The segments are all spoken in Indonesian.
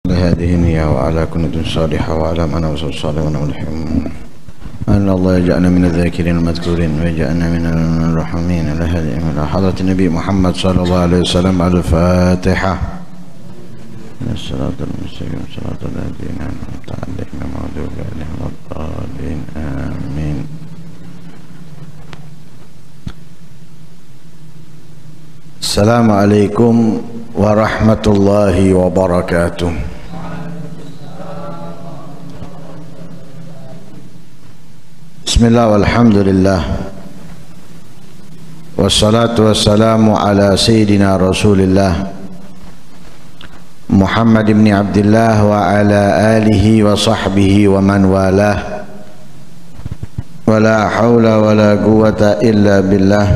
هذه النية وعلى كنة صالحة وعلى من أوصل الصالح ونملحهم أن الله يجعلنا من الذاكرين المذكورين ويجعلنا من الرحمين إلى حضرة النبي محمد صلى الله عليه وسلم. الفاتحة. الصراط المستقيم صراط الذين أنعمت عليهم غير المغضوب عليهم ولا الضالين آمين. Assalamualaikum warahmatullahi wabarakatuh. Bismillah walhamdulillah wassalatu wassalamu ala sayyidina rasulillah Muhammad ibn Abdullah wa ala alihi wa sahbihi wa man walah wa la hawla wa la quwwata illa billah.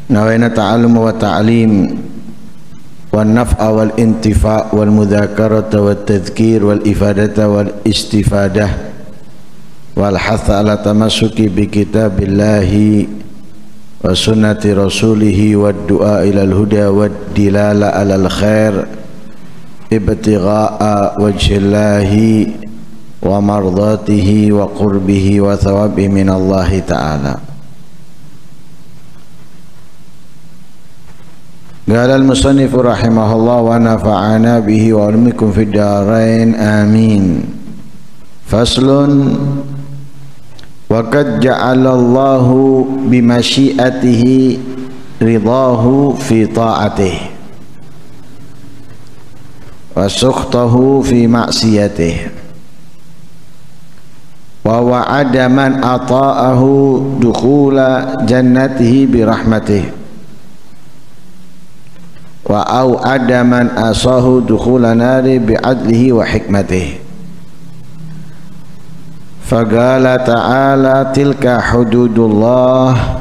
Nawaina ta'allum wa ta'lim wal naf'a wal intifa' wal mudzakarata wat tadhkir wal ifadata wal istifadah wal hatha ala tamassuki bi kitabillahi wa sunnati rasulih wad du'a ilal huda wad dilala alal khair ibtigha'a wajhillahi wa mardatihi wa qurbihi wa thawabihi minallahi ta'ala. Qala al-musannif rahimahullah wa nafa'ana bihi wa ulmikum fid darain amin. Faslun wa qad ja'ala Allahu bi masyiatihi ridahu fi ta'atihi wa sukhtahu fi ma'siyatihi wa wa'ada man ata'ahu dukhula jannatihi bi rahmatihi wa au'ada man asahu dukhula nari bi'adlihi wa hikmatihi. Faqala ta'ala tilka hududullah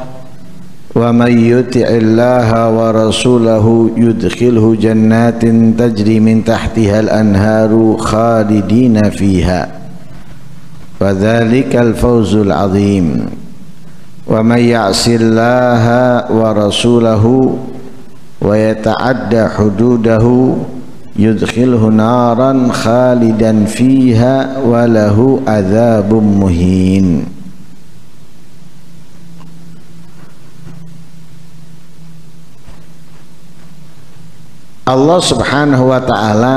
wa man yuti'illaha wa rasulahu yudkhilhu jannatin tajri min tahtiha al-anharu khalidina fiha wa dhalikal fawzul azim. Wa man ya'sillaha wa rasulahu wa yata'adda hududahu yudkhilhu naran khalidan fiha wa lahu adzabun muhin. Allah Subhanahu wa ta'ala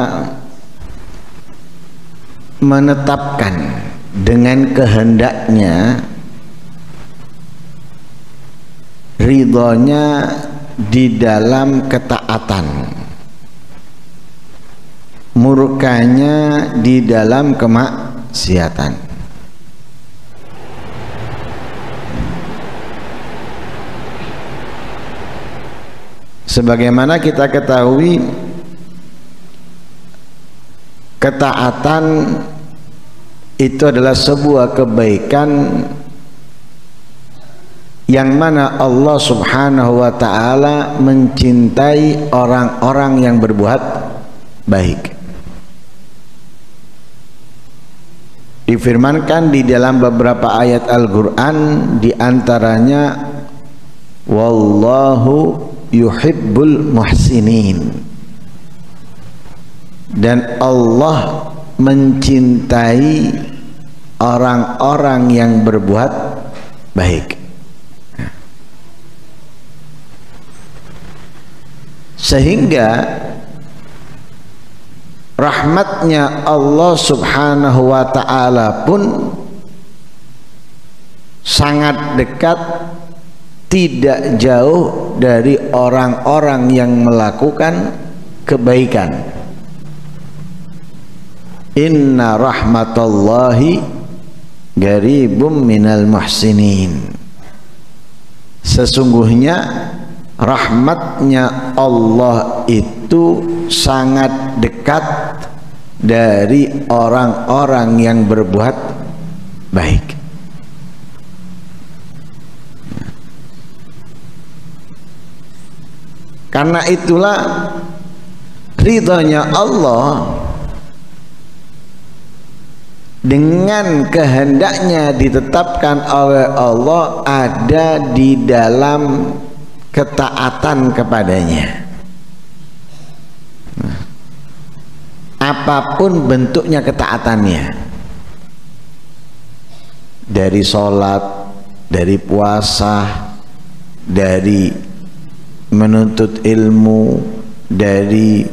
menetapkan dengan kehendaknya ridhonya di dalam ketaatan, murkanya di dalam kemaksiatan. Sebagaimana kita ketahui, ketaatan itu adalah sebuah kebaikan yang mana Allah Subhanahu wa ta'ala mencintai orang-orang yang berbuat baik. Difirmankan di dalam beberapa ayat Al-Quran, diantaranya wallahu yuhibbul muhsinin, dan Allah mencintai orang-orang yang berbuat baik. Sehingga rahmatnya Allah Subhanahu wa ta'ala pun sangat dekat, tidak jauh dari orang-orang yang melakukan kebaikan. Inna rahmatallahi qaribum minal muhsinin. Sesungguhnya rahmatnya Allah itu sangat dekat dari orang-orang yang berbuat baik. Karena itulah ridhonya Allah dengan kehendaknya ditetapkan oleh Allah ada di dalam ketaatan kepadanya. apapun bentuknya ketaatannya, dari sholat, dari puasa, dari menuntut ilmu, dari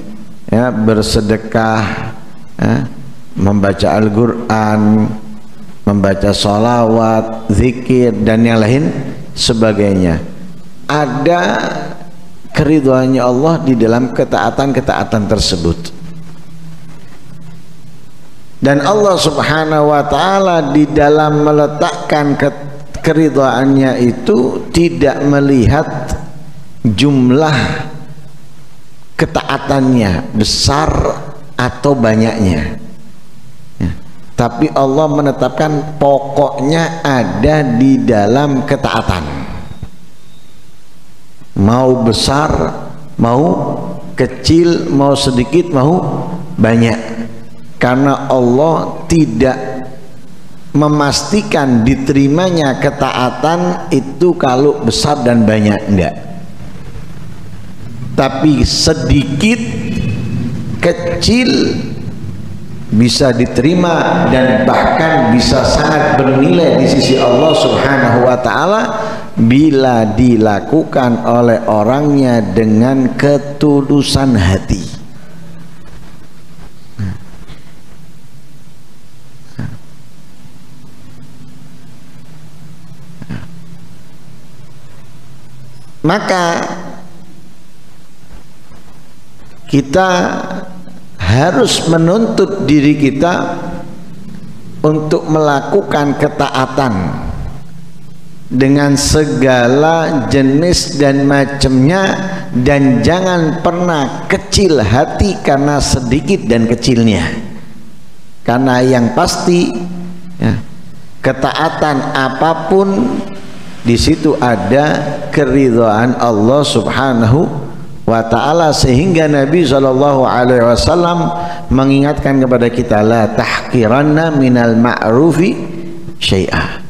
bersedekah, membaca Al-Quran, membaca sholawat, zikir, dan yang lain sebagainya. Ada keridhaannya Allah di dalam ketaatan-ketaatan tersebut. Dan Allah Subhanahu wa ta'ala di dalam meletakkan keridhaannya itu tidak melihat jumlah ketaatannya besar atau banyaknya, tapi Allah menetapkan pokoknya ada di dalam ketaatan, mau besar, mau kecil, mau sedikit, mau banyak, karena Allah tidak memastikan diterimanya ketaatan itu kalau besar dan banyak, enggak, tapi sedikit, kecil bisa diterima dan bahkan bisa sangat bernilai di sisi Allah Subhanahu wa ta'ala bila dilakukan oleh orangnya dengan ketulusan hati. Maka kita harus menuntut diri kita untuk melakukan ketaatan dengan segala jenis dan macamnya, dan jangan pernah kecil hati karena sedikit dan kecilnya, karena yang pasti ketaatan apapun di situ ada keridhaan Allah Subhanahu wa ta'ala, sehingga Nabi SAW mengingatkan kepada kita, la tahqiranna minal ma'rufi syai'a,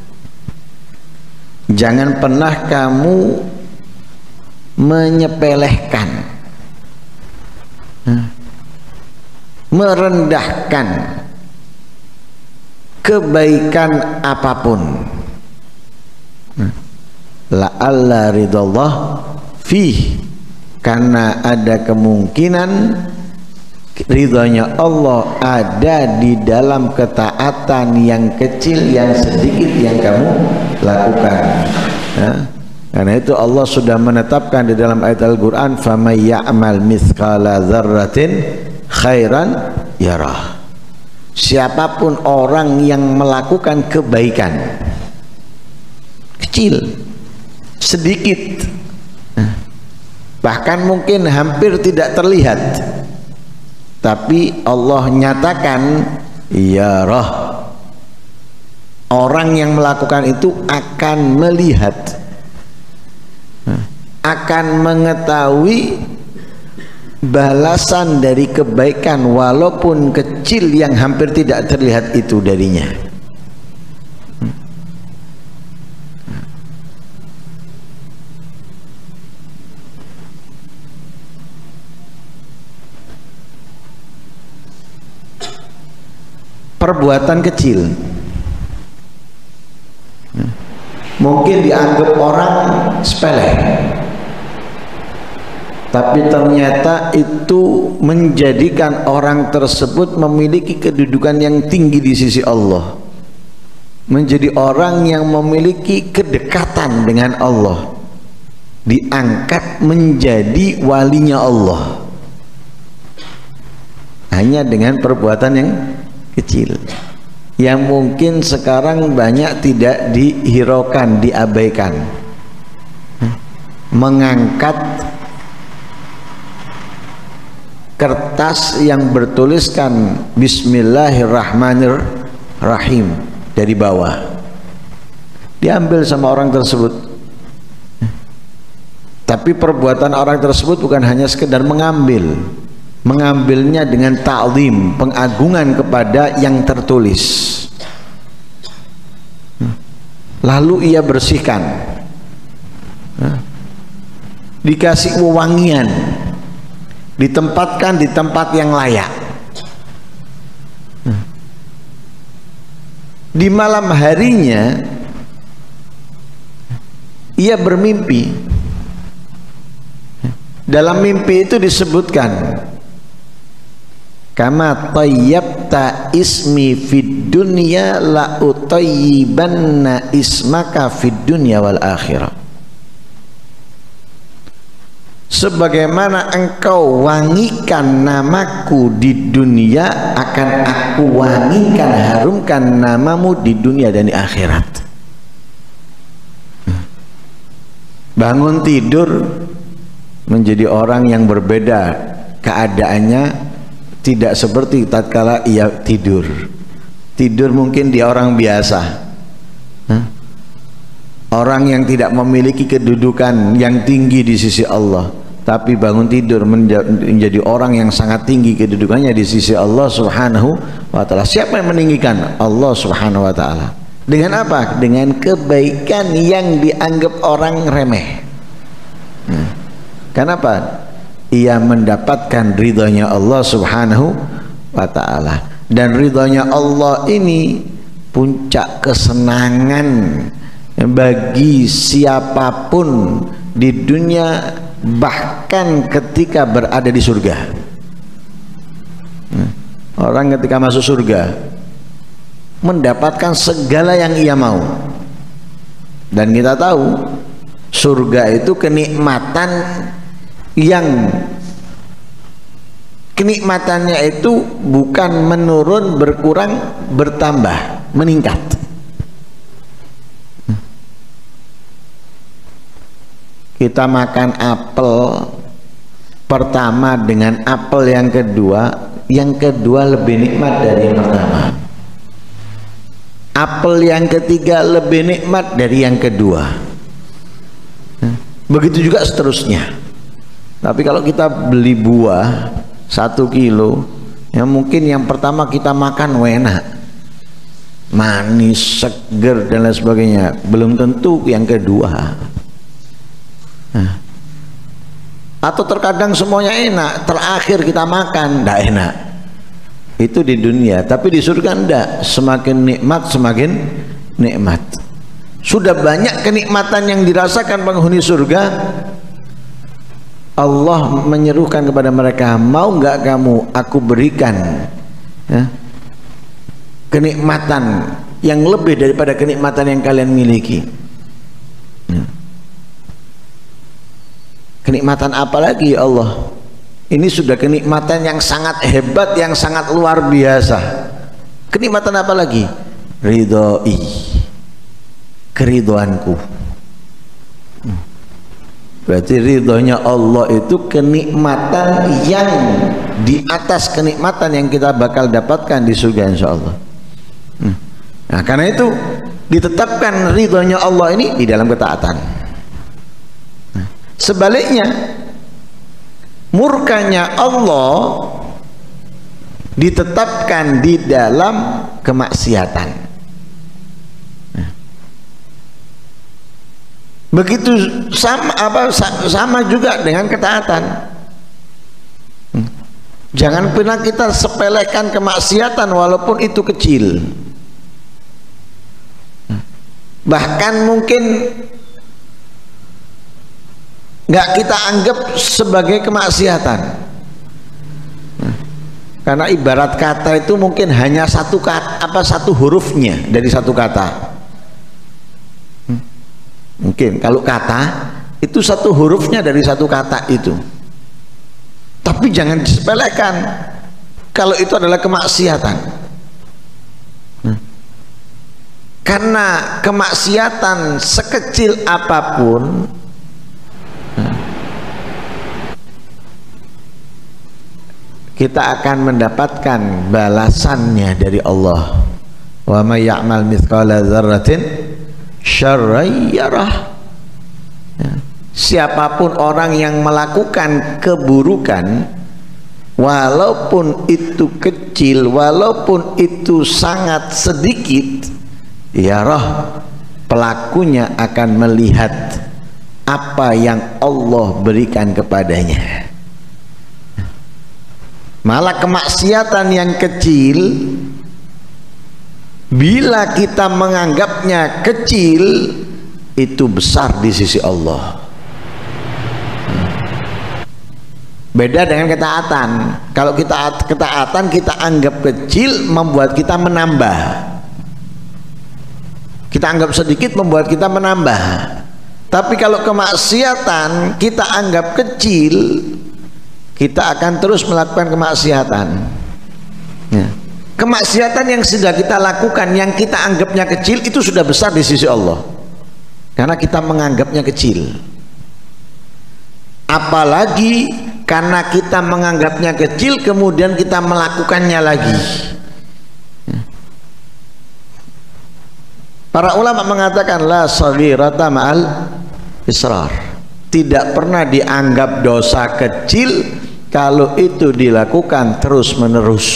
jangan pernah kamu menyepelehkan, merendahkan kebaikan apapun, la'alla ridallah fih, karena ada kemungkinan ridhonya Allah ada di dalam ketaatan yang kecil, yang sedikit yang kamu lakukan. Karena itu Allah sudah menetapkan di dalam ayat Al-Quran, faman ya'mal mithqala dzarratin khairan yarah, siapapun orang yang melakukan kebaikan kecil, sedikit, bahkan mungkin hampir tidak terlihat, tapi Allah nyatakan ya roh, orang yang melakukan itu akan melihat, akan mengetahui balasan dari kebaikan walaupun kecil yang hampir tidak terlihat itu darinya. Perbuatan kecil mungkin dianggap orang sepele, tapi ternyata itu menjadikan orang tersebut memiliki kedudukan yang tinggi di sisi Allah, menjadi orang yang memiliki kedekatan dengan Allah, diangkat menjadi walinya Allah hanya dengan perbuatan yang kecil, yang mungkin sekarang banyak tidak dihiraukan, diabaikan. Mengangkat kertas yang bertuliskan Bismillahirrahmanirrahim dari bawah, diambil sama orang tersebut, tapi perbuatan orang tersebut bukan hanya sekedar mengambilnya dengan ta'zim, pengagungan kepada yang tertulis, lalu ia bersihkan, dikasih wewangian, ditempatkan di tempat yang layak, di malam harinya ia bermimpi. Dalam mimpi itu disebutkan, kama tayyabta ismi fid dunya la utayyibanna ismaka fid dunya wal akhirah. Sebagaimana engkau wangikan namaku di dunia, akan aku wangikan, harumkan namamu di dunia dan di akhirat. Bangun tidur menjadi orang yang berbeda keadaannya, tidak seperti tatkala ia tidur. Tidur mungkin dia orang biasa, orang yang tidak memiliki kedudukan yang tinggi di sisi Allah, tapi bangun tidur menjadi orang yang sangat tinggi kedudukannya di sisi Allah Subhanahu wa ta'ala. Siapa yang meninggikan? Allah Subhanahu wa ta'ala. Dengan apa? Dengan kebaikan yang dianggap orang remeh. Kenapa? Ia mendapatkan ridhonya Allah Subhanahu wa ta'ala, dan ridhonya Allah ini puncak kesenangan bagi siapapun di dunia, bahkan ketika berada di surga. Orang ketika masuk surga mendapatkan segala yang ia mau, dan kita tahu surga itu kenikmatan yang kenikmatannya itu bukan menurun, berkurang, bertambah, meningkat. Kita makan apel pertama dengan apel yang kedua lebih nikmat dari yang pertama. Apel yang ketiga lebih nikmat dari yang kedua. Begitu juga seterusnya. Tapi kalau kita beli buah 1 kilo, ya mungkin yang pertama kita makan enak, manis, seger dan lain sebagainya, belum tentu yang kedua. Atau terkadang semuanya enak, terakhir kita makan tidak enak. Itu di dunia, tapi di surga enggak. Semakin nikmat semakin nikmat. Sudah banyak kenikmatan yang dirasakan penghuni surga. Allah menyerukan kepada mereka, mau enggak kamu aku berikan kenikmatan yang lebih daripada kenikmatan yang kalian miliki. Kenikmatan apa lagi ya Allah? Ini sudah kenikmatan yang sangat hebat, yang sangat luar biasa. Kenikmatan apa lagi? Ridhoi, keridhoanku. Berarti ridhonya Allah itu kenikmatan yang di atas kenikmatan yang kita bakal dapatkan di surga insyaallah. Nah, karena itu ditetapkan ridhonya Allah ini di dalam ketaatan. Sebaliknya, murkanya Allah ditetapkan di dalam kemaksiatan. Begitu sama juga dengan ketaatan. Jangan pernah kita sepelekan kemaksiatan walaupun itu kecil. Bahkan mungkin nggak kita anggap sebagai kemaksiatan, karena ibarat kata itu mungkin hanya satu hurufnya dari satu kata. Mungkin kalau kata itu satu hurufnya dari satu kata itu, tapi jangan disepelekan kalau itu adalah kemaksiatan. Karena kemaksiatan sekecil apapun kita akan mendapatkan balasannya dari Allah. Wa may ya'mal mithqala dzarratin syarran yarah. Siapapun orang yang melakukan keburukan, walaupun itu kecil, walaupun itu sangat sedikit, yarah, pelakunya akan melihat apa yang Allah berikan kepadanya. Malah kemaksiatan yang kecil Bila kita menganggapnya kecil, itu besar di sisi Allah. Beda dengan ketaatan. Kalau ketaatan kita anggap kecil, membuat kita menambah. Kita anggap sedikit, membuat kita menambah. Tapi kalau kemaksiatan kita anggap kecil, kita akan terus melakukan kemaksiatan. Ya. Kemaksiatan yang sudah kita lakukan, yang kita anggapnya kecil, itu sudah besar di sisi Allah, karena kita menganggapnya kecil. Apalagi karena kita menganggapnya kecil, kemudian kita melakukannya lagi. Para ulama mengatakan la saghirata ma'al israr. Tidak pernah dianggap dosa kecil kalau itu dilakukan terus menerus.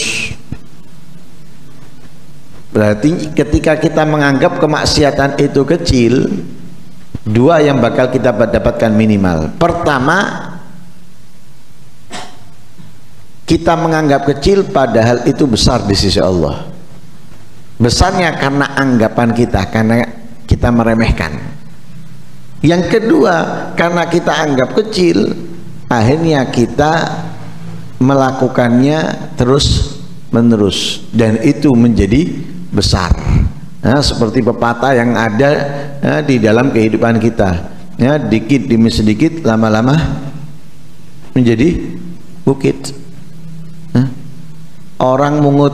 Berarti ketika kita menganggap kemaksiatan itu kecil, dua yang bakal kita dapatkan minimal. Pertama, kita menganggap kecil padahal itu besar di sisi Allah. Besarnya karena anggapan kita, karena kita meremehkan. Yang kedua, karena kita anggap kecil, akhirnya kita melakukannya terus menerus, dan itu menjadi besar. Nah, seperti pepatah yang ada di dalam kehidupan kita, ya, dikit demi sedikit, lama-lama menjadi bukit. Orang mungut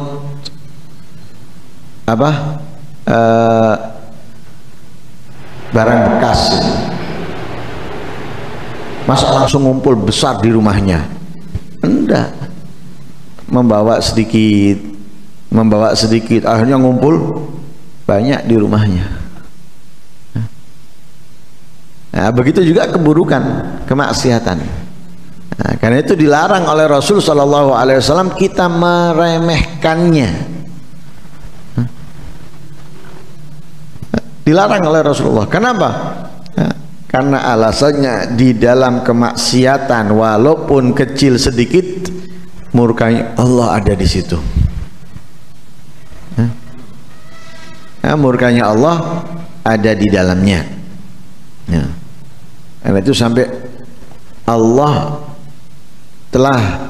barang bekas, masa langsung ngumpul besar di rumahnya? Enggak, membawa sedikit, akhirnya ngumpul banyak di rumahnya. Nah, begitu juga keburukan, kemaksiatan. Nah, karena itu dilarang oleh Rasul Shallallahu Alaihi Wasallam kita meremehkannya. Dilarang oleh Rasulullah. Kenapa? Karena alasannya di dalam kemaksiatan, walaupun kecil sedikit, murkanya Allah ada di situ. Murkanya Allah ada di dalamnya. Karena itu sampai Allah telah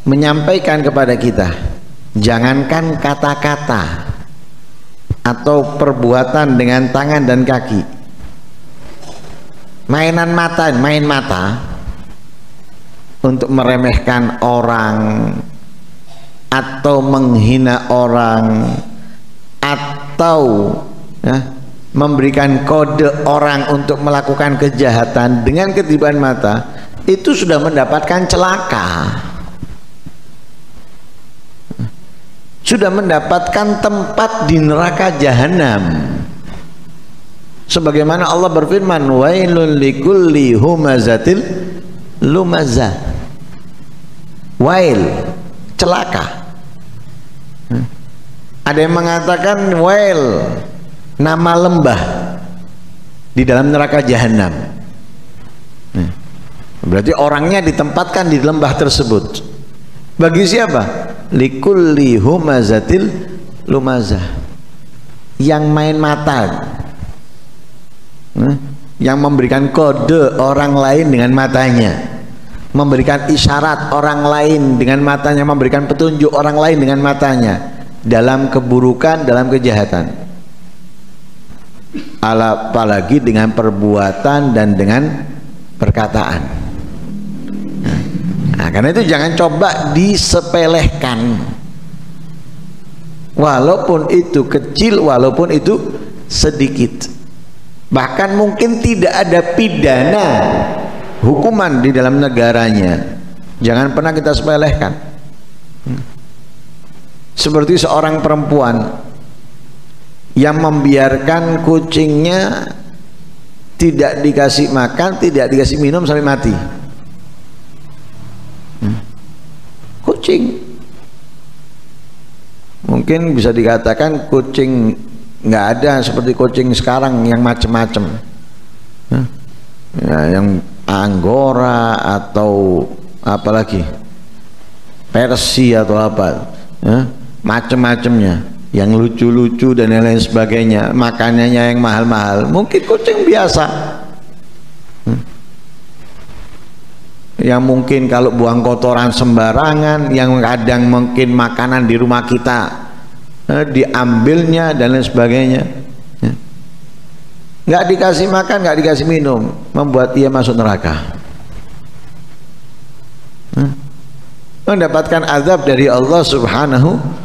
menyampaikan kepada kita, jangankan kata-kata atau perbuatan dengan tangan dan kaki, main mata untuk meremehkan orang atau menghina orang atau memberikan kode orang untuk melakukan kejahatan dengan ketiban mata, itu sudah mendapatkan celaka, sudah mendapatkan tempat di neraka jahanam. Sebagaimana Allah berfirman, wailul likulli humazatil lumazah. Wail, celaka. Ada yang mengatakan wail, nama lembah di dalam neraka jahanam. Berarti orangnya ditempatkan di lembah tersebut. Bagi siapa? Likulli humazatil lumazah, yang main mata, yang memberikan kode orang lain dengan matanya, memberikan isyarat orang lain dengan matanya, memberikan petunjuk orang lain dengan matanya dalam keburukan, dalam kejahatan, apalagi dengan perbuatan dan dengan perkataan. Nah, karena itu jangan coba disepelekan, walaupun itu kecil, walaupun itu sedikit. Bahkan mungkin tidak ada pidana hukuman di dalam negaranya, jangan pernah kita sepelekan. Seperti seorang perempuan yang membiarkan kucingnya tidak dikasih makan, tidak dikasih minum sampai mati. Kucing mungkin bisa dikatakan kucing nggak ada seperti kucing sekarang yang macam-macam, ya, yang Anggora atau apalagi Persia atau apa, ya, macam-macamnya. yang lucu-lucu dan lain sebagainya, makanannya yang mahal-mahal. Mungkin kucing biasa, yang mungkin kalau buang kotoran sembarangan, yang kadang mungkin makanan di rumah kita diambilnya dan lain sebagainya, nggak dikasih makan, nggak dikasih minum, membuat ia masuk neraka, mendapatkan azab dari Allah Subhanahu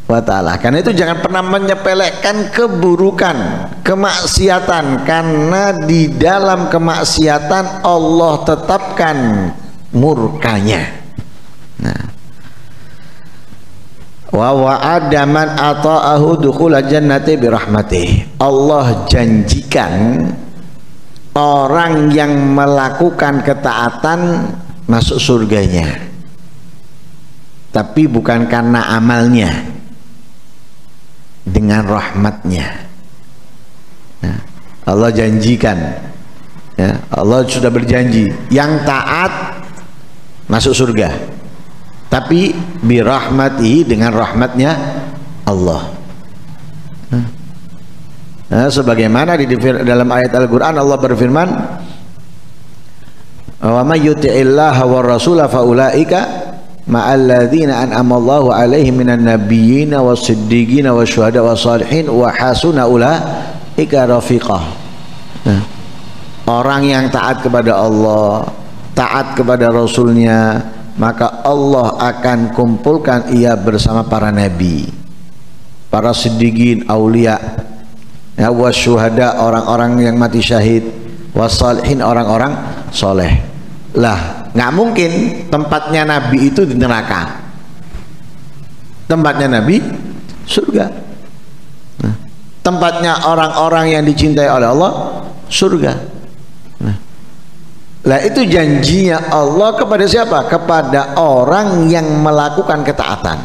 wa ta'ala. Karena itu jangan pernah menyepelekan keburukan, kemaksiatan, karena di dalam kemaksiatan Allah tetapkan murkanya. Nah, wa wa'ada man ata'ahu dukhula jannati birahmatih. Allah janjikan orang yang melakukan ketaatan masuk surganya, tapi bukan karena amalnya, dengan rahmatnya. Nah, Allah janjikan, ya, Allah sudah berjanji yang taat masuk surga, tapi birahmatihi, dengan rahmatnya Allah. Nah, sebagaimana di dalam ayat Al-Quran Allah berfirman, wa may yuti'illaha war rasula faulaika ma'alladzina an'amallahu alaihim minan nabiyyin was-siddiqin wasyuhada was-salihin wa hasuna ulaika rafiqah. Nah, orang yang taat kepada Allah, taat kepada Rasulnya, maka Allah akan kumpulkan ia bersama para nabi, para siddiqin, aulia, ya, wasyuhada, orang-orang yang mati syahid, was-salihin, orang-orang soleh. Lah, nggak mungkin tempatnya Nabi itu di neraka, tempatnya Nabi surga. Nah, tempatnya orang-orang yang dicintai oleh Allah surga. Nah, lah itu janjinya Allah kepada siapa? Kepada orang yang melakukan ketaatan,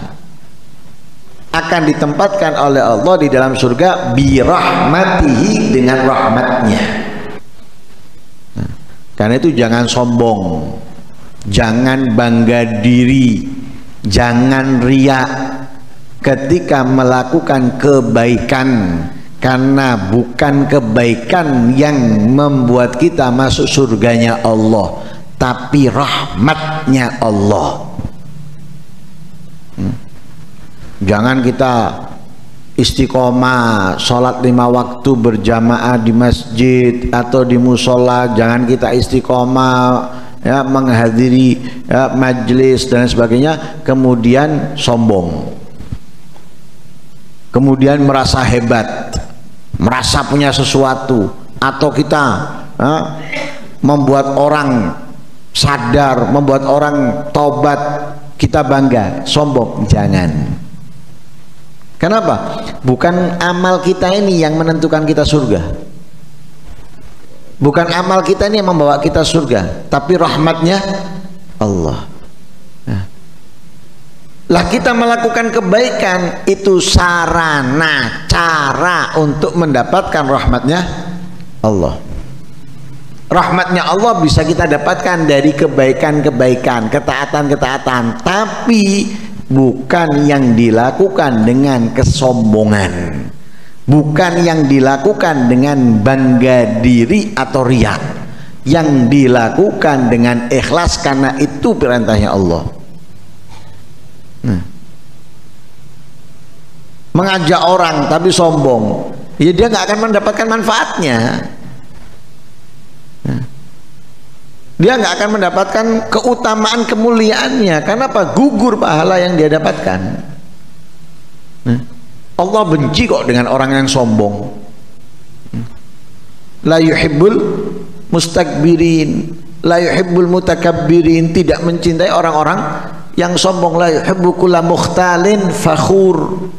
akan ditempatkan oleh Allah di dalam surga birahmatihi, dengan rahmatnya. Karena itu jangan sombong, jangan bangga diri, jangan riak ketika melakukan kebaikan, karena bukan kebaikan yang membuat kita masuk surganya Allah, tapi rahmatnya Allah. Jangan kita istiqomah sholat 5 waktu berjamaah di masjid atau di musola, jangan kita istiqomah, ya, menghadiri, ya, majelis dan sebagainya, kemudian sombong, kemudian merasa hebat, merasa punya sesuatu, atau kita membuat orang sadar, membuat orang tobat, kita bangga, sombong. Jangan. Kenapa? Bukan amal kita ini yang menentukan kita surga, bukan amal kita ini yang membawa kita surga, tapi rahmatnya Allah. Nah, lah kita melakukan kebaikan itu sarana, cara untuk mendapatkan rahmatnya Allah. Rahmatnya Allah bisa kita dapatkan dari kebaikan-kebaikan, ketaatan-ketaatan, tapi bukan yang dilakukan dengan kesombongan, bukan yang dilakukan dengan bangga diri atau riak, yang dilakukan dengan ikhlas karena itu perintahnya Allah. Mengajak orang tapi sombong, ya dia nggak akan mendapatkan manfaatnya. Dia nggak akan mendapatkan keutamaan kemuliaannya. Kenapa? Gugur pahala yang dia dapatkan. Allah benci kok dengan orang yang sombong. La yuhibbul mustakbirin, la yuhibbul mutakabbirin, tidak mencintai orang-orang yang sombong. La yuhibbu kulla mukhtalin fakhur.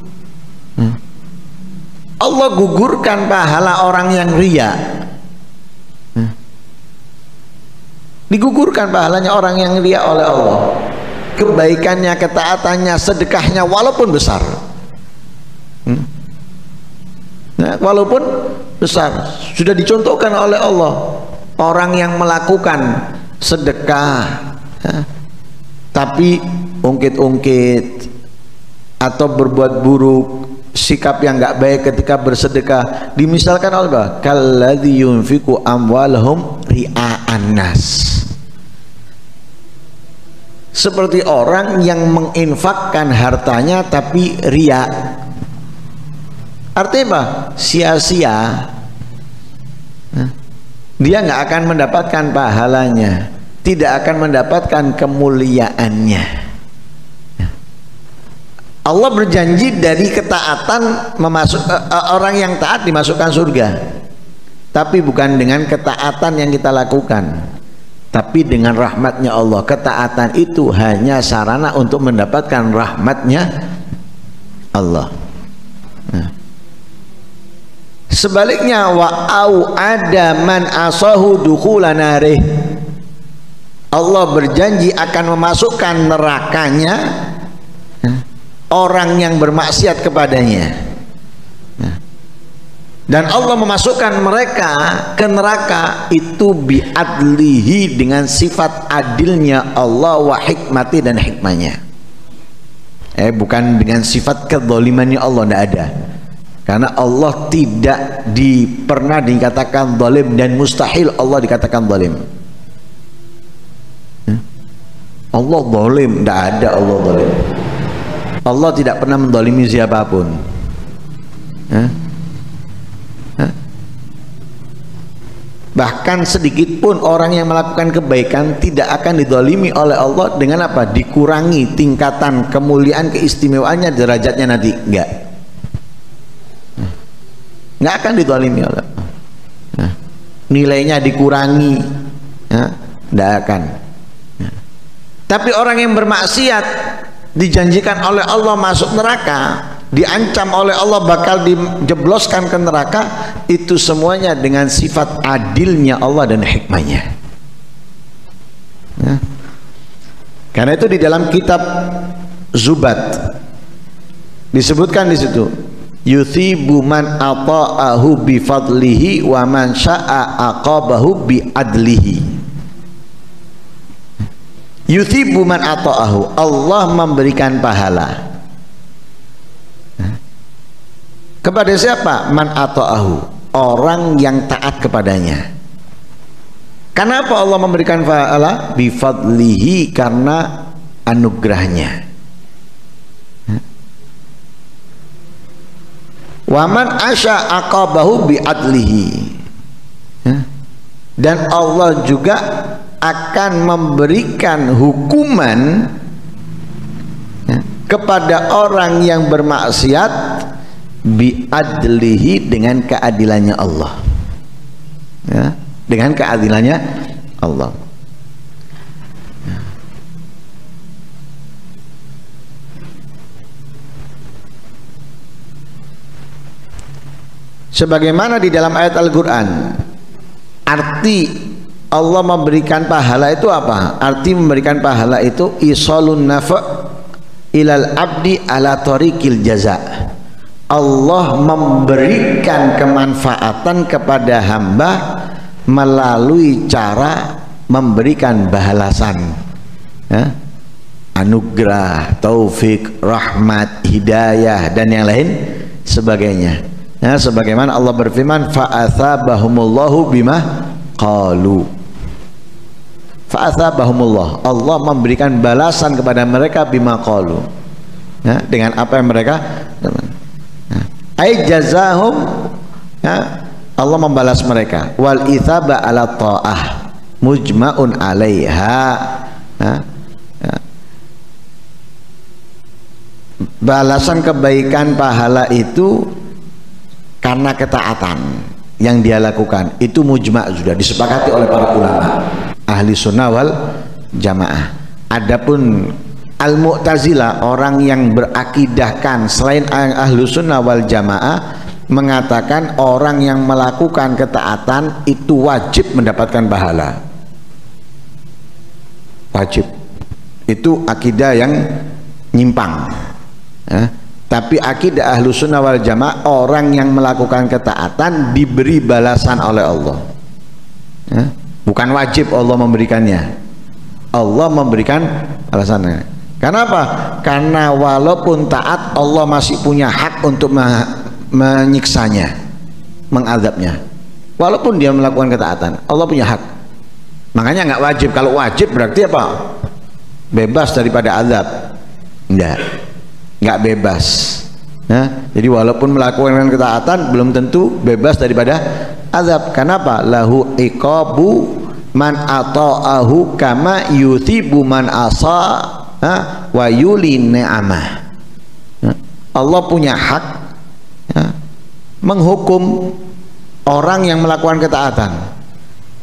Allah gugurkan pahala orang yang riya. Digugurkan pahalanya orang yang riya oleh Allah. Kebaikannya, ketaatannya, sedekahnya walaupun besar, nah, walaupun besar, sudah dicontohkan oleh Allah. Orang yang melakukan sedekah, ya, tapi ungkit-ungkit atau berbuat buruk, sikap yang nggak baik ketika bersedekah dimisalkan oleh apa? Kalladzi yunfiqu amwalahum ria'an nas, seperti orang yang menginfakkan hartanya tapi riya. Artinya apa? Sia-sia. Dia nggak akan mendapatkan pahalanya, tidak akan mendapatkan kemuliaannya. Allah berjanji dari ketaatan orang yang taat dimasukkan surga, tapi bukan dengan ketaatan yang kita lakukan, tapi dengan rahmatnya Allah. Ketaatan itu hanya sarana untuk mendapatkan rahmatnya Allah. Sebaliknya, wa'au ada man asahu dukhulan narih, Allah berjanji akan memasukkan nerakanya orang yang bermaksiat kepadanya, dan Allah memasukkan mereka ke neraka itu bi'adlihi, dengan sifat adilnya Allah, wa hikmati, dan hikmahnya. Bukan dengan sifat kezalimannya Allah, tidak ada. Karena Allah tidak pernah dikatakan zalim, dan mustahil Allah dikatakan zalim. Allah zalim, tidak ada Allah zalim. Allah tidak pernah menzalimi siapapun. Bahkan sedikit pun orang yang melakukan kebaikan tidak akan dizalimi oleh Allah dengan apa? Dikurangi tingkatan kemuliaan, keistimewaannya, derajatnya nanti. Nggak akan dizalimi oleh Allah. Nilainya dikurangi, nggak akan. Tapi orang yang bermaksiat dijanjikan oleh Allah masuk neraka, diancam oleh Allah bakal dijebloskan ke neraka, itu semuanya dengan sifat adilnya Allah dan hikmahnya. Karena itu di dalam kitab Zubat disebutkan di situ, yuthibu man ata'ahu bi fadlihi wa man sya'a aqabahu bi adlihi. Yuthibu man ata'ahu, Allah memberikan pahala kepada siapa? Man ata'ahu, orang yang taat kepadanya. Kenapa Allah memberikan pahala? Bi fadlihi, karena anugerahnya. Wa man asya aqabahu bi adlihi, dan Allah juga akan memberikan hukuman kepada orang yang bermaksiat bi adlihi, dengan keadilannya Allah. Dengan keadilannya Allah. Sebagaimana di dalam ayat Al-Quran, arti Allah memberikan pahala itu apa? Arti memberikan pahala itu isolun nafa' ilal abdi ala tariqil jaza. Allah memberikan kemanfaatan kepada hamba melalui cara memberikan balasan, anugerah, taufik, rahmat, hidayah, dan yang lain sebagainya. Sebagaimana Allah berfirman, fa'athabahumullahu bima qalu. Fa'athabahumullah, Allah memberikan balasan kepada mereka bima qalu, dengan apa yang mereka ay jazahum, Allah membalas mereka. Wal itsaba ala ta'ah mujma'un 'alaiha, balasan kebaikan pahala itu karena ketaatan yang dia lakukan, itu mujma', sudah disepakati oleh para ulama ahli sunnah wal jamaah. Adapun al-mu'tazilah, orang yang berakidahkan selain ahli sunnah wal jamaah, mengatakan orang yang melakukan ketaatan itu wajib mendapatkan pahala. Wajib. Itu akidah yang nyimpang. Tapi akidah ahlu sunnah wal jamaah, orang yang melakukan ketaatan diberi balasan oleh Allah. Bukan wajib Allah memberikannya, Allah memberikan balasannya. Kenapa? Karena walaupun taat, Allah masih punya hak untuk menyiksanya, mengazabnya. Walaupun dia melakukan ketaatan, Allah punya hak. Makanya nggak wajib. Kalau wajib berarti apa? Bebas daripada azab. Nggak bebas. Nah, jadi walaupun melakukan ketaatan belum tentu bebas daripada azab. Kenapa? Lahu iqabu man ata'ahu kama yuthibu man asa wa yuli ni'amah. Allah punya hak menghukum orang yang melakukan ketaatan,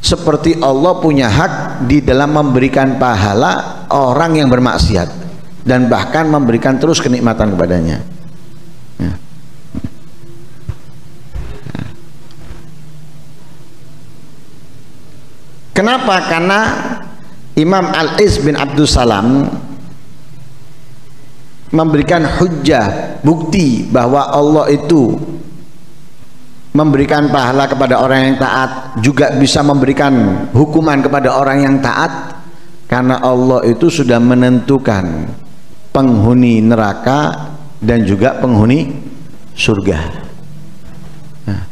seperti Allah punya hak di dalam memberikan pahala orang yang bermaksiat dan bahkan memberikan terus kenikmatan kepadanya. Kenapa? Karena Imam Al-Iz bin Abdul Salam memberikan hujjah, bukti bahwa Allah itu memberikan pahala kepada orang yang taat, juga bisa memberikan hukuman kepada orang yang taat, karena Allah itu sudah menentukan penghuni neraka dan juga penghuni surga. Nah,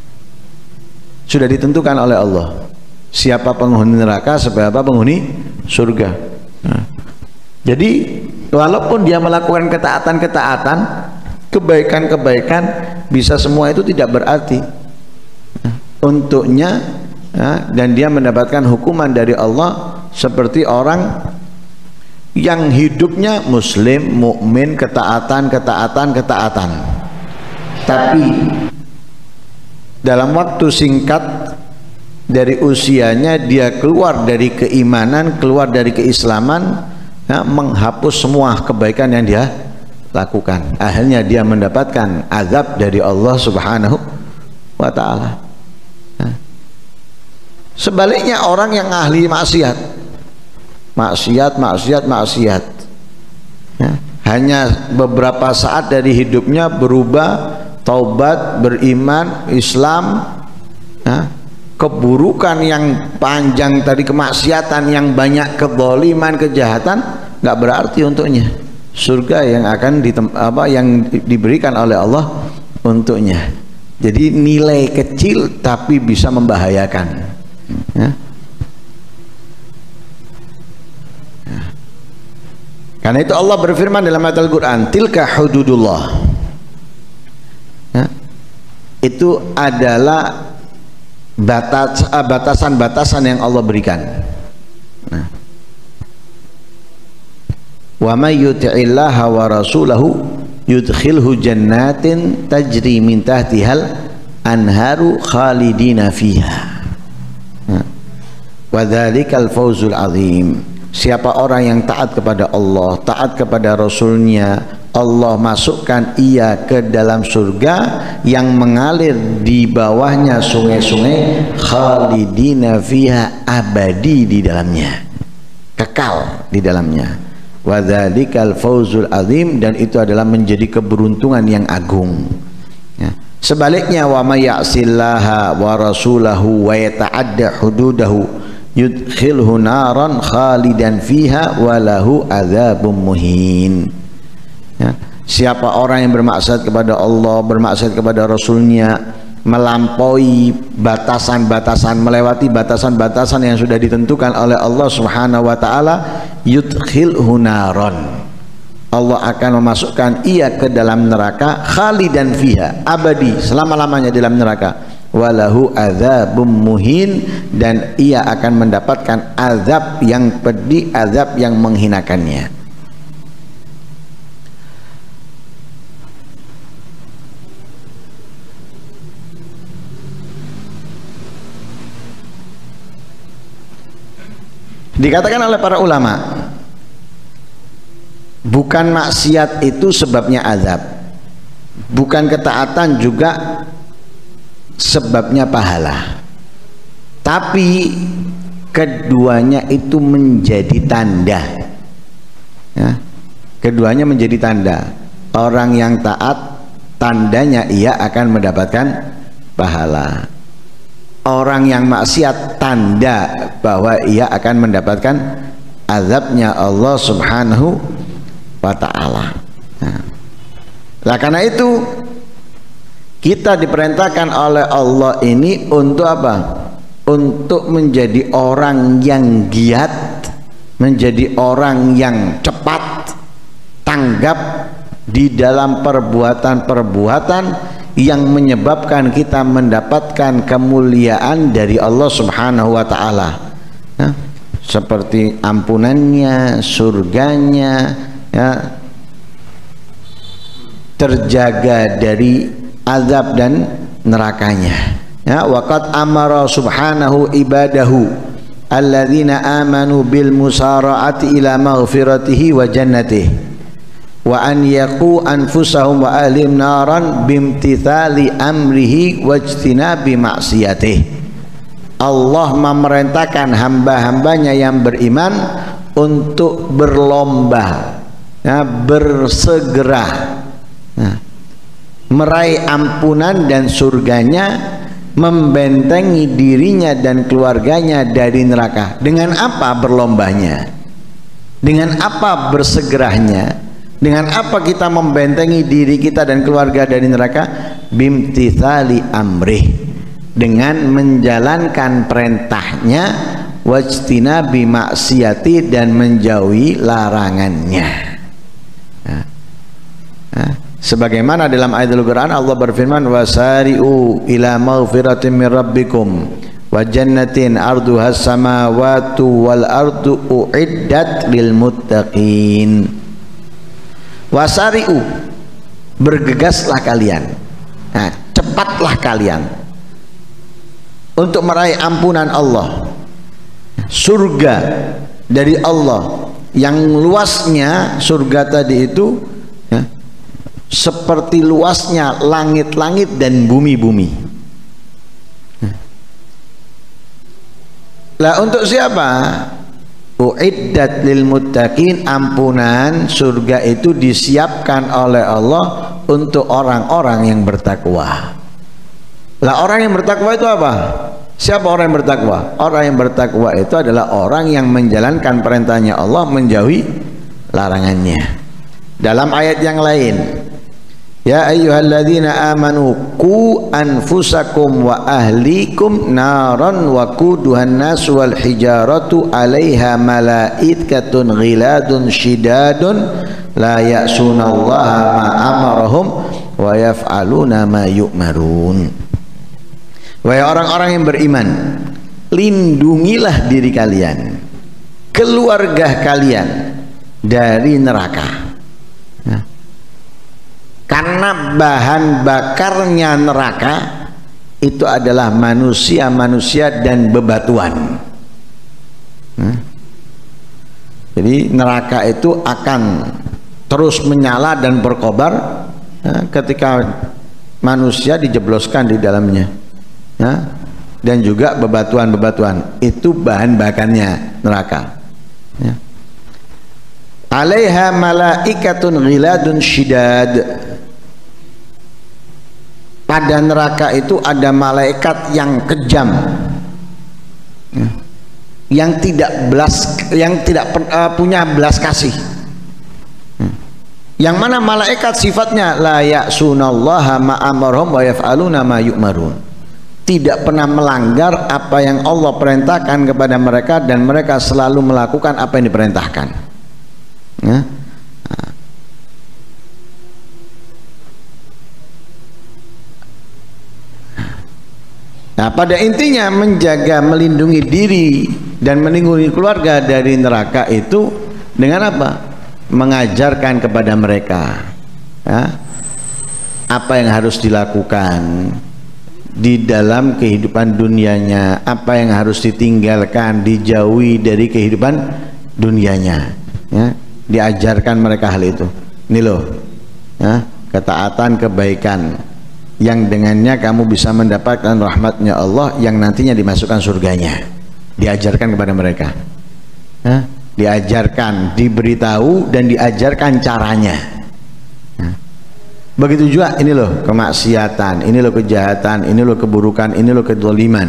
sudah ditentukan oleh Allah siapa penghuni neraka, siapa penghuni surga. Nah, jadi walaupun dia melakukan ketaatan-ketaatan, kebaikan-kebaikan, bisa semua itu tidak berarti untuknya, dan dia mendapatkan hukuman dari Allah seperti orang yang hidupnya muslim, mukmin, ketaatan, tapi dalam waktu singkat dari usianya dia keluar dari keimanan, keluar dari keislaman, menghapus semua kebaikan yang dia lakukan. Akhirnya dia mendapatkan azab dari Allah Subhanahu wa ta'ala. Sebaliknya orang yang ahli maksiat, hanya beberapa saat dari hidupnya berubah, taubat, beriman, Islam, keburukan yang panjang tadi, kemaksiatan yang banyak, kezaliman, kejahatan, nggak berarti untuknya surga yang akan yang diberikan oleh Allah untuknya. Jadi nilai kecil tapi bisa membahayakan. Karena itu Allah berfirman dalam ayat Al-Quran, tilka hududullah. Itu adalah batasan-batasan yang Allah berikan. Wa may yuti'illaha wa rasulahu yudkhilhu jannatin tajri min tahtihal anharu khalidina fiha wa dzalikal fawzul azim. Siapa orang yang taat kepada Allah, taat kepada Rasulnya, Allah masukkan ia ke dalam surga yang mengalir di bawahnya sungai-sungai, khalidina fiha, abadi di dalamnya, kekal di dalamnya. Wa dzalikal fawzul azim, dan itu adalah menjadi keberuntungan yang agung. Sebaliknya, wa may ya'sillaha wa rasulahu wa yata'adda hududahu yudkhilhu naran khalidan fiha walahu adzabun muhin. Siapa orang yang bermaksiat kepada Allah, bermaksiat kepada Rasulnya, melampaui batasan-batasan, melewati batasan-batasan yang sudah ditentukan oleh Allah Subhanahu wa ta'ala, yudkhilhu naran, Allah akan memasukkan ia ke dalam neraka, khalidan fiha, abadi, selama-lamanya dalam neraka, walahu adzabum muhin, dan ia akan mendapatkan azab yang pedih, azab yang menghinakannya. Dikatakan oleh para ulama, bukan maksiat itu sebabnya azab, bukan ketaatan juga sebabnya pahala, tapi keduanya itu menjadi tanda. Keduanya menjadi tanda. Orang yang taat, tandanya ia akan mendapatkan pahala. Orang yang maksiat, tanda bahwa ia akan mendapatkan azabnya Allah Subhanahu wa ta'ala. Nah, karena itu kita diperintahkan oleh Allah ini untuk apa? Untuk menjadi orang yang giat, menjadi orang yang cepat tanggap di dalam perbuatan-perbuatan yang menyebabkan kita mendapatkan kemuliaan dari Allah Subhanahu wa ta'ala, ya, seperti ampunannya, surganya, ya, terjaga dari azab dan nerakanya. Ya, waqad amara subhanahu ibadahu alladzina amanu bil musara'ati ila maghfiratihi wa jannatihi wa an yaqu anfusahum wa ahlihim naran bimtithali amrihi wajtinabi maksiyatihi. Allah memerintahkan hamba-hambanya yang beriman untuk berlomba, ya, bersegera, ya, meraih ampunan dan surganya, membentengi dirinya dan keluarganya dari neraka. Dengan apa berlombanya? Dengan apa bersegerahnya? Dengan apa kita membentengi diri kita dan keluarga dari neraka? Bimtithali amrih, dengan menjalankan perintahnya, wajtinabi maksiati, dan menjauhi larangannya. Sebagaimana dalam ayat Al-Quran Allah berfirman, wasari'u ila maghfiratin min rabbikum wa jannatin arduhas samawatu wal ardu uiddat lil muttaqin. Wasari'u, bergegaslah kalian, nah, cepatlah kalian untuk meraih ampunan Allah, surga dari Allah yang luasnya. Surga tadi itu, ya, seperti luasnya langit-langit dan bumi-bumi. Lah untuk siapa? Uiddat lil muttaqin, ampunan surga itu disiapkan oleh Allah untuk orang-orang yang bertakwa. Lah orang yang bertakwa itu apa? Siapa orang yang bertakwa? Orang yang bertakwa itu adalah orang yang menjalankan perintahnya Allah, menjauhi larangannya. Dalam ayat yang lain, ya ayyuhalladzina amanu qu anfusakum wa ahlikum naran wa quduhan nas wal hijaratu 'alaiha malaikatun ghiladun shidadun la ya'sunallaha ma amarahum wa yaf'aluna ma yu'marun. Wahai orang-orang yang beriman, lindungilah diri kalian, keluarga kalian dari neraka. Nah, karena bahan bakarnya neraka itu adalah manusia-manusia dan bebatuan. Nah, jadi neraka itu akan terus menyala dan berkobar, nah, ketika manusia dijebloskan di dalamnya, nah, dan juga bebatuan-bebatuan itu bahan bakarnya neraka. Ya. Alaiha malaikatun ghiladun shidad. Pada neraka itu ada malaikat yang kejam, ya, yang tidak punya belas kasih. Yang mana malaikat sifatnya la ya'sunallaha ma amarhum wa yaf'aluna ma yu'marun, tidak pernah melanggar apa yang Allah perintahkan kepada mereka dan mereka selalu melakukan apa yang diperintahkan. Ya. Nah, pada intinya menjaga, melindungi diri dan melindungi keluarga dari neraka itu dengan apa? Mengajarkan kepada mereka, ya, apa yang harus dilakukan di dalam kehidupan dunianya, apa yang harus ditinggalkan, dijauhi dari kehidupan dunianya, ya. Diajarkan mereka hal itu. Ini loh, ya, ketaatan, kebaikan yang dengannya kamu bisa mendapatkan rahmatnya Allah yang nantinya dimasukkan surganya. Diajarkan kepada mereka, ya, diajarkan, diberitahu dan diajarkan caranya. Begitu juga ini loh kemaksiatan, ini loh kejahatan, ini loh keburukan, ini loh kezaliman.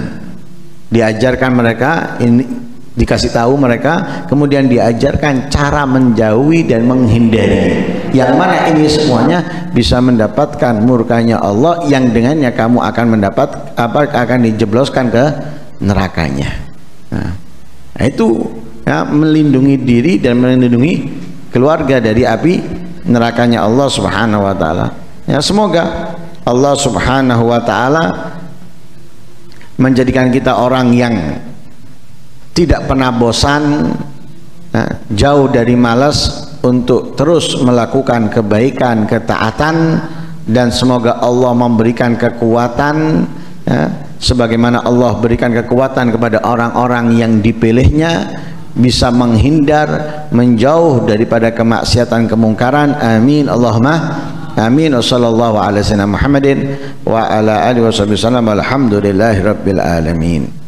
Diajarkan mereka ini Dikasih tahu mereka, kemudian diajarkan cara menjauhi dan menghindari, yang mana ini semuanya bisa mendapatkan murkanya Allah, yang dengannya kamu akan mendapat akan dijebloskan ke nerakanya. Nah itu ya, melindungi diri dan melindungi keluarga dari api nerakanya Allah Subhanahu wa taala. Ya, semoga Allah Subhanahu wa taala menjadikan kita orang yang tidak pernah bosan, jauh dari malas untuk terus melakukan kebaikan, ketaatan, dan semoga Allah memberikan kekuatan, sebagaimana Allah berikan kekuatan kepada orang-orang yang dipilihnya, bisa menghindar, menjauh daripada kemaksiatan, kemungkaran. Amin Allahumma amin. Wassallallahu ala sayyidina Muhammadin wa ala alihi wasallam. Alhamdulillahi rabbil alamin.